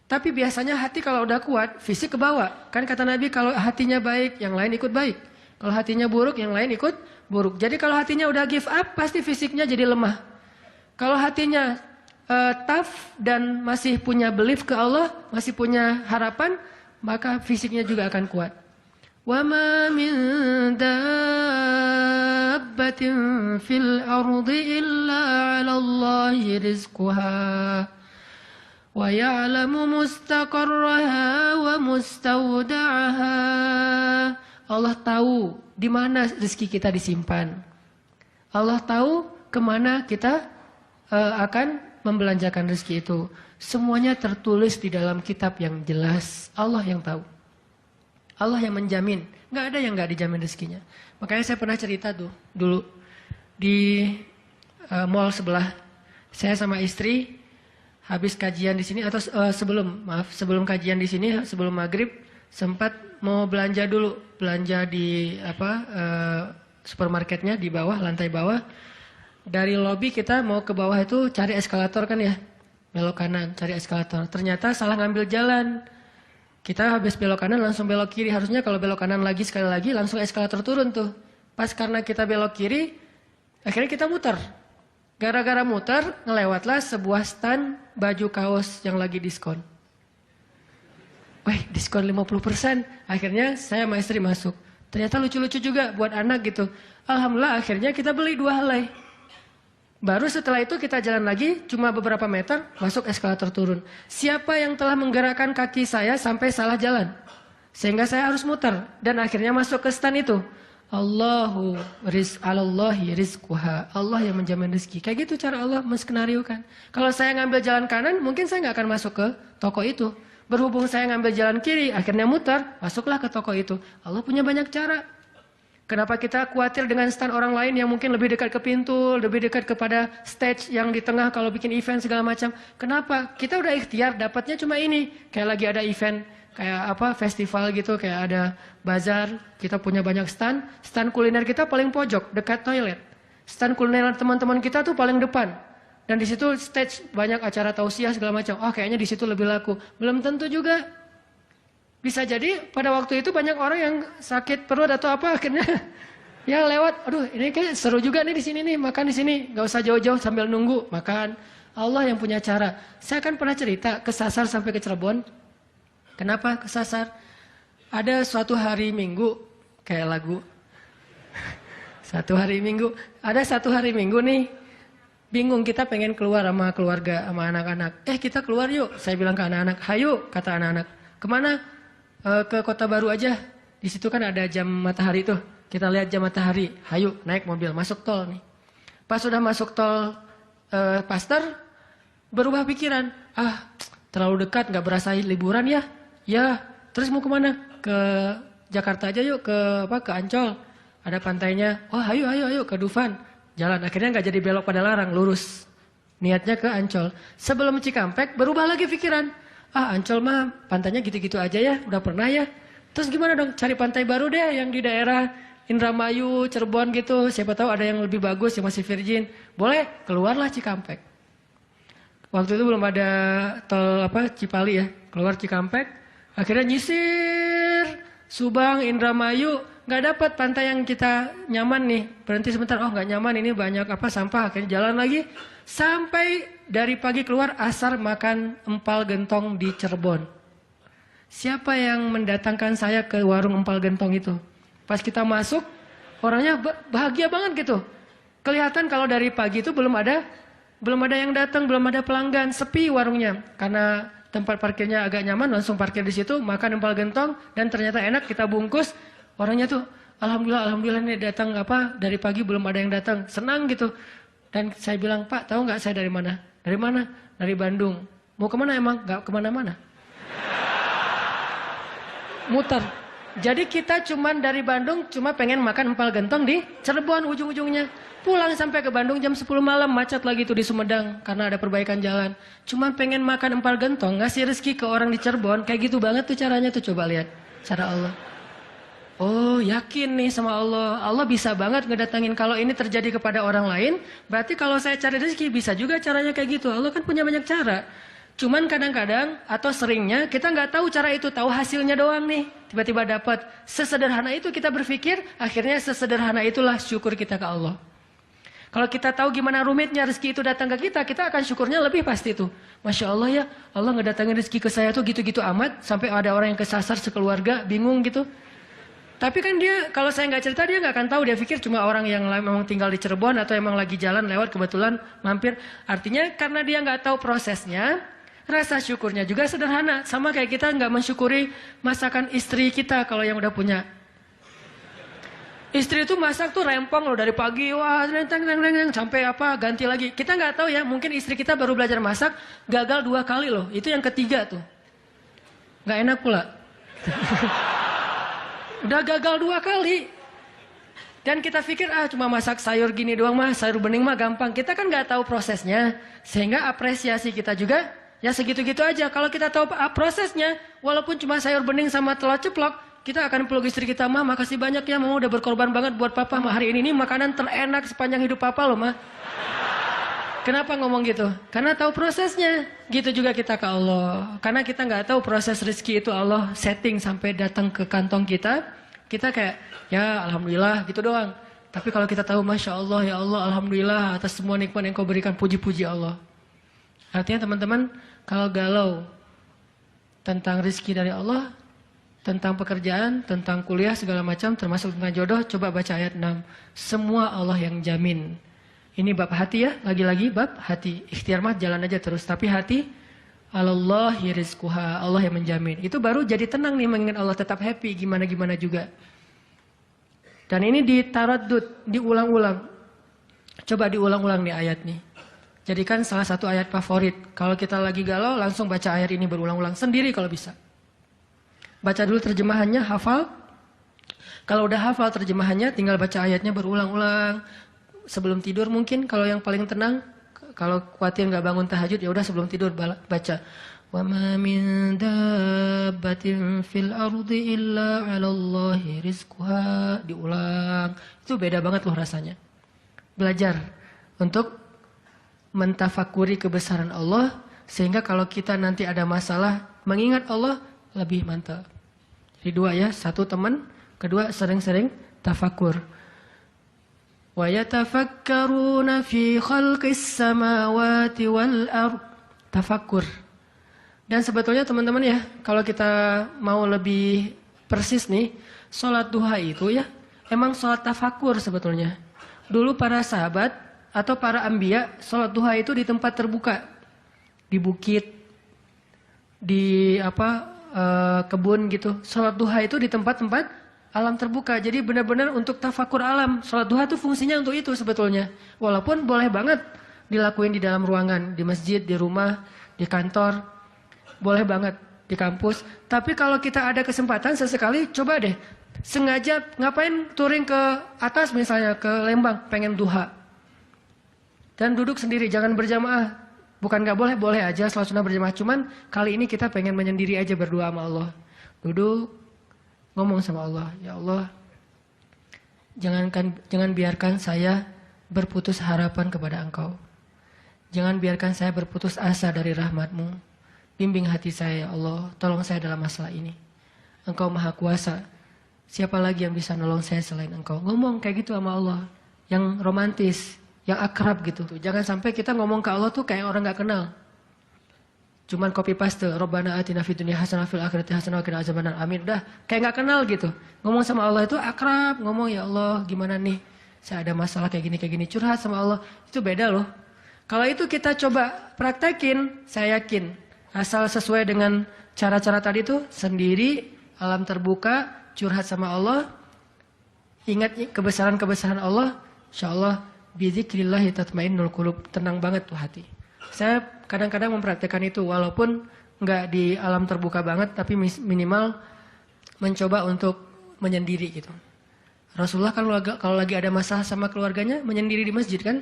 Tapi biasanya hati kalau udah kuat, fisik kebawa. Kan kata Nabi kalau hatinya baik, yang lain ikut baik. Kalau hatinya buruk, yang lain ikut buruk. Jadi kalau hatinya udah give up, pasti fisiknya jadi lemah. Kalau hatinya tough dan masih punya belief ke Allah, masih punya harapan, maka fisiknya juga akan kuat. Wa ma min dabbatin fil ardi illa 'ala Allahi rizquha wa ya'lamu mustaqarraha wa mustawda'aha. Allah tahu di mana rezeki kita disimpan. Allah tahu kemana kita akan membelanjakan rezeki itu. Semuanya tertulis di dalam kitab yang jelas. Allah yang tahu. Allah yang menjamin. Nggak ada yang nggak dijamin rezekinya. Makanya saya pernah cerita tuh dulu. di mall sebelah. Saya sama istri habis kajian di sini atau sebelum kajian di sini, sebelum maghrib sempat mau belanja dulu, belanja di supermarketnya di bawah, lantai bawah. Dari lobi kita mau ke bawah itu cari eskalator kan ya, belok kanan cari eskalator. Ternyata salah ngambil jalan. Kita habis belok kanan langsung belok kiri. Harusnya kalau belok kanan lagi sekali lagi langsung eskalator turun tuh. Pas karena kita belok kiri, akhirnya kita muter. Gara-gara muter, ngelewatlah sebuah stand baju kaos yang lagi diskon. Wih, diskon 50%. Akhirnya saya sama istri masuk. Ternyata lucu-lucu juga buat anak gitu. Alhamdulillah akhirnya kita beli 2 helai. Baru setelah itu kita jalan lagi, cuma beberapa meter, masuk eskalator turun. Siapa yang telah menggerakkan kaki saya sampai salah jalan? Sehingga saya harus muter. Dan akhirnya masuk ke stand itu. Alallahi rizquha. Allah yang menjamin rezeki. Kayak gitu cara Allah menskenariokan. Kalau saya ngambil jalan kanan, mungkin saya nggak akan masuk ke toko itu. Berhubung saya ngambil jalan kiri, akhirnya muter, masuklah ke toko itu. Allah punya banyak cara. Kenapa kita khawatir dengan stand orang lain yang mungkin lebih dekat ke pintu, lebih dekat kepada stage yang di tengah kalau bikin event segala macam. Kenapa? Kita udah ikhtiar, dapatnya cuma ini. Kayak lagi ada event, kayak festival gitu, kayak ada bazar, kita punya banyak stand. Stand kuliner kita paling pojok, dekat toilet. Stand kuliner teman-teman kita tuh paling depan. Dan di situ stage banyak acara tausiah segala macam. Oh, kayaknya di situ lebih laku. Belum tentu juga. Bisa jadi pada waktu itu banyak orang yang sakit perut atau apa akhirnya ya lewat. Aduh, ini kayak seru juga nih di sini nih, makan di sini. Gak usah jauh-jauh sambil nunggu makan. Allah yang punya cara. Saya kan pernah cerita kesasar sampai ke Cirebon. Kenapa kesasar? Ada suatu hari Minggu kayak lagu. Ada satu hari Minggu nih. Bingung, kita pengen keluar sama keluarga, sama anak-anak. Kita keluar yuk. Saya bilang ke anak-anak, hayu, kata anak-anak. Kemana? Ke Kota Baru aja. Di situ kan ada jam matahari tuh. Kita lihat jam matahari. Hayu, naik mobil, masuk tol nih. Pas sudah masuk tol Paster, berubah pikiran. Terlalu dekat, gak berasa liburan ya? Ya, terus mau kemana? Ke Jakarta aja yuk, ke Ancol. Ada pantainya. Oh, hayu, ke Dufan. Jalan, akhirnya nggak jadi belok pada larang, lurus. Niatnya ke Ancol. Sebelum Cikampek, berubah lagi pikiran. Ancol mah pantainya gitu-gitu aja ya, udah pernah ya. Terus gimana dong, cari pantai baru deh yang di daerah Indramayu, Cirebon gitu. Siapa tahu ada yang lebih bagus, yang masih virgin. Boleh, keluarlah Cikampek. Waktu itu belum ada tol Cipali ya, keluar Cikampek. Akhirnya nyisir, Subang, Indramayu. Nggak dapat pantai yang kita nyaman nih. Berhenti sebentar, nggak nyaman, ini banyak sampah. Akhirnya jalan lagi. Sampai dari pagi keluar, asar makan empal gentong di Cirebon. Siapa yang mendatangkan saya ke warung empal gentong itu? Pas kita masuk, orangnya bahagia banget gitu. Kelihatan kalau dari pagi itu belum ada yang datang, belum ada pelanggan, sepi warungnya. Karena tempat parkirnya agak nyaman, langsung parkir di situ, makan empal gentong, dan ternyata enak, kita bungkus. Orangnya tuh, alhamdulillah nih datang dari pagi belum ada yang datang, senang gitu. Dan saya bilang, Pak, tahu nggak saya dari mana? Dari mana? Dari Bandung. Mau kemana emang? Nggak kemana-mana. Muter. Jadi kita cuman dari Bandung cuma pengen makan empal gentong di Cirebon ujung-ujungnya. Pulang sampai ke Bandung jam 10 malam, macet lagi tuh di Sumedang karena ada perbaikan jalan. Cuma pengen makan empal gentong, ngasih rezeki ke orang di Cirebon, kayak gitu banget tuh caranya tuh, coba lihat cara Allah. Oh, yakin nih sama Allah. Allah bisa banget ngedatangin. Kalau ini terjadi kepada orang lain, berarti kalau saya cari rezeki bisa juga caranya kayak gitu. Allah kan punya banyak cara. Cuman kadang-kadang atau seringnya kita nggak tahu cara itu, tahu hasilnya doang nih. Tiba-tiba dapat. Sesederhana itu kita berpikir, akhirnya sesederhana itulah syukur kita ke Allah. Kalau kita tahu gimana rumitnya rezeki itu datang ke kita, kita akan syukurnya lebih pasti tuh. Masya Allah ya, Allah ngedatangin rezeki ke saya tuh gitu-gitu amat, sampai ada orang yang kesasar sekeluarga, bingung gitu. Tapi kan dia, kalau saya nggak cerita dia nggak akan tahu. Dia pikir cuma orang yang memang tinggal di Cirebon atau emang lagi jalan lewat kebetulan mampir. Artinya karena dia nggak tahu prosesnya, rasa syukurnya juga sederhana. Sama kayak kita nggak mensyukuri masakan istri kita kalau yang udah punya. Istri itu masak tuh rempong loh dari pagi, wah sampai ganti lagi. Kita nggak tahu ya, mungkin istri kita baru belajar masak, gagal 2 kali loh. Itu yang ketiga tuh, nggak enak pula. Udah gagal 2 kali. Dan kita pikir cuma masak sayur gini doang mah, sayur bening mah gampang. Kita kan nggak tahu prosesnya, sehingga apresiasi kita juga ya segitu-gitu aja. Kalau kita tahu prosesnya, walaupun cuma sayur bening sama telur ceplok, kita akan peluk istri kita, mah makasih banyak ya, mama udah berkorban banget buat papa, mah hari ini makanan terenak sepanjang hidup papa loh mah. Kenapa ngomong gitu? Karena tahu prosesnya. Gitu juga kita ke Allah. Karena kita nggak tahu proses rezeki itu Allah setting sampai datang ke kantong kita. Kita kayak, ya alhamdulillah gitu doang. Tapi kalau kita tahu, Masya Allah, ya Allah, alhamdulillah atas semua nikmat yang kau berikan, puji-puji Allah. Artinya teman-teman, kalau galau tentang rezeki dari Allah, tentang pekerjaan, tentang kuliah, segala macam, termasuk tentang jodoh, coba baca ayat 6. Semua Allah yang jamin. Ini bab hati ya, lagi-lagi bab hati. Ikhtiar mah jalan aja terus. Tapi hati, Allahi rizquha, Allah yang menjamin. Itu baru jadi tenang nih mengingat Allah, tetap happy, gimana-gimana juga. Dan ini ditaraddud, diulang-ulang. Coba diulang-ulang nih ayat nih. Jadikan salah satu ayat favorit. Kalau kita lagi galau, langsung baca ayat ini berulang-ulang. Sendiri kalau bisa. Baca dulu terjemahannya, hafal. Kalau udah hafal terjemahannya, tinggal baca ayatnya berulang-ulang. Sebelum tidur mungkin kalau yang paling tenang, kalau khawatir nggak bangun tahajud ya udah sebelum tidur baca. Wa ma min dabbatin fil ardi illa 'alallahi rizquha, diulang. Itu beda banget loh rasanya. Belajar untuk mentafakuri kebesaran Allah sehingga kalau kita nanti ada masalah mengingat Allah lebih mantap. Jadi dua ya, satu teman, kedua sering-sering tafakur. Wa yatafakkaruna fi khalqis samawati wal ard. Tafakkur. Dan sebetulnya teman-teman ya, kalau kita mau lebih persis nih, sholat duha itu ya, emang sholat tafakkur sebetulnya. Dulu para sahabat atau para anbiya, sholat duha itu di tempat terbuka. Di bukit, di kebun gitu. Sholat duha itu di tempat-tempat alam terbuka. Jadi benar-benar untuk tafakur alam. Sholat duha itu fungsinya untuk itu sebetulnya. Walaupun boleh banget dilakuin di dalam ruangan, di masjid, di rumah, di kantor. Boleh banget di kampus. Tapi kalau kita ada kesempatan sesekali, coba deh. Sengaja ngapain touring ke atas misalnya, ke Lembang, pengen duha. Dan duduk sendiri, jangan berjamaah. Bukan gak boleh, boleh aja sholat sunnah berjamaah. Cuman kali ini kita pengen menyendiri aja berdua sama Allah. Duduk. Ngomong sama Allah, ya Allah, jangan biarkan saya berputus harapan kepada Engkau. Jangan biarkan saya berputus asa dari rahmat-Mu. Bimbing hati saya, ya Allah, tolong saya dalam masalah ini. Engkau maha kuasa, siapa lagi yang bisa nolong saya selain Engkau? Ngomong kayak gitu sama Allah, yang romantis, yang akrab gitu. Jangan sampai kita ngomong ke Allah tuh kayak orang gak kenal. Cuman copy paste, Rabbana atina fid dunya hasanah fil akhirati hasanah wa qina azabannar. Amin. Udah kayak enggak kenal gitu. Ngomong sama Allah itu akrab, ngomong ya Allah, gimana nih? Saya ada masalah kayak gini, curhat sama Allah. Itu beda loh. Kalau itu kita coba praktekin, saya yakin asal sesuai dengan cara-cara tadi tuh sendiri, alam terbuka, curhat sama Allah, ingat kebesaran-kebesaran Allah, insyaallah bizikrillah tatmainnul qulub, tenang banget tuh hati. Saya kadang-kadang mempraktekkan itu walaupun nggak di alam terbuka banget, tapi minimal mencoba untuk menyendiri gitu. Rasulullah kalau lagi ada masalah sama keluarganya menyendiri di masjid kan,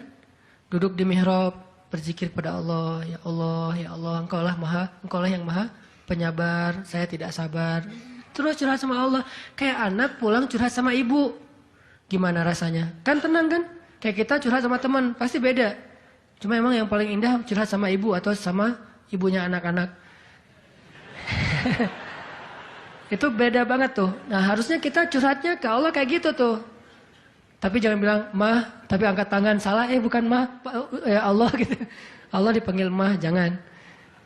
duduk di mihrab berzikir pada Allah, ya Allah, ya Allah, Engkau lah yang maha penyabar, saya tidak sabar. Terus curhat sama Allah, kayak anak pulang curhat sama ibu, gimana rasanya? Kan tenang kan? Kayak kita curhat sama teman pasti beda. Cuma emang yang paling indah curhat sama ibu atau sama ibunya anak-anak. Itu beda banget tuh. Nah harusnya kita curhatnya ke Allah kayak gitu tuh. Tapi jangan bilang mah, tapi angkat tangan salah. Bukan mah, ya Allah gitu. Allah dipanggil mah, jangan.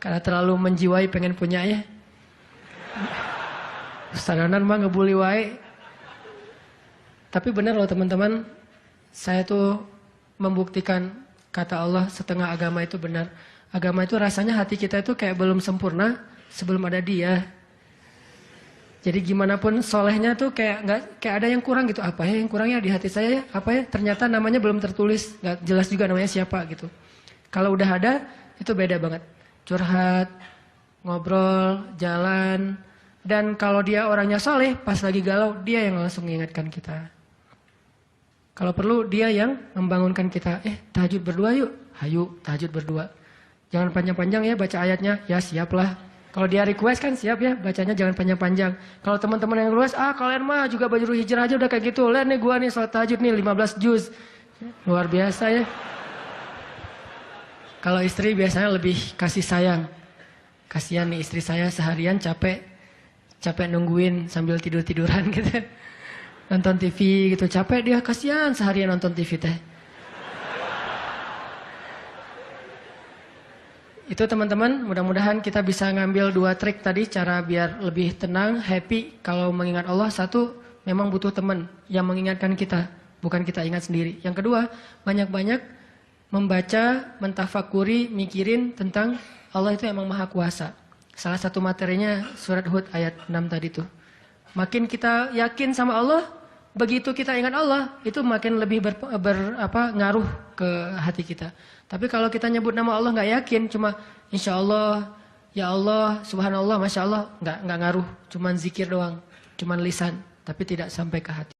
Karena terlalu menjiwai pengen punya ya. Sananan mah ngebully wae. Tapi benar loh teman-teman. Saya tuh membuktikan kata Allah setengah agama itu benar. Agama itu rasanya hati kita itu kayak belum sempurna sebelum ada Dia. Jadi gimana pun solehnya tuh kayak ada yang kurang gitu. Apa ya yang kurangnya di hati saya ya? Apa ya? Ternyata namanya belum tertulis, nggak jelas juga namanya siapa gitu. Kalau udah ada itu beda banget. Curhat, ngobrol, jalan, dan kalau dia orangnya soleh, pas lagi galau dia yang langsung mengingatkan kita. Kalau perlu dia yang membangunkan kita. Tahajud berdua yuk. Hayu, tahajud berdua. Jangan panjang-panjang ya baca ayatnya. Ya siaplah. Kalau dia request kan siap ya. Bacanya jangan panjang-panjang. Kalau teman-teman yang request, kalian mah juga baju hijrah aja udah kayak gitu. Lihat nih gua nih salat tahajud nih 15 juz. Luar biasa ya. Kalau istri biasanya lebih kasih sayang. Kasihan nih istri saya seharian capek nungguin sambil tidur-tiduran gitu. Nonton TV gitu, capek dia, kasihan seharian nonton TV teh. Itu teman-teman, mudah-mudahan kita bisa ngambil 2 trik tadi, cara biar lebih tenang, happy. Kalau mengingat Allah, satu, memang butuh teman yang mengingatkan kita, bukan kita ingat sendiri. Yang kedua, banyak-banyak membaca, mentafakuri, mikirin tentang Allah itu emang maha kuasa. Salah satu materinya surat Hud ayat 6 tadi tuh. Makin kita yakin sama Allah, begitu kita ingat Allah, itu makin lebih ngaruh ke hati kita. Tapi kalau kita nyebut nama Allah nggak yakin, cuma insya Allah, ya Allah, subhanallah, masya Allah, nggak ngaruh, cuman zikir doang, cuman lisan, tapi tidak sampai ke hati.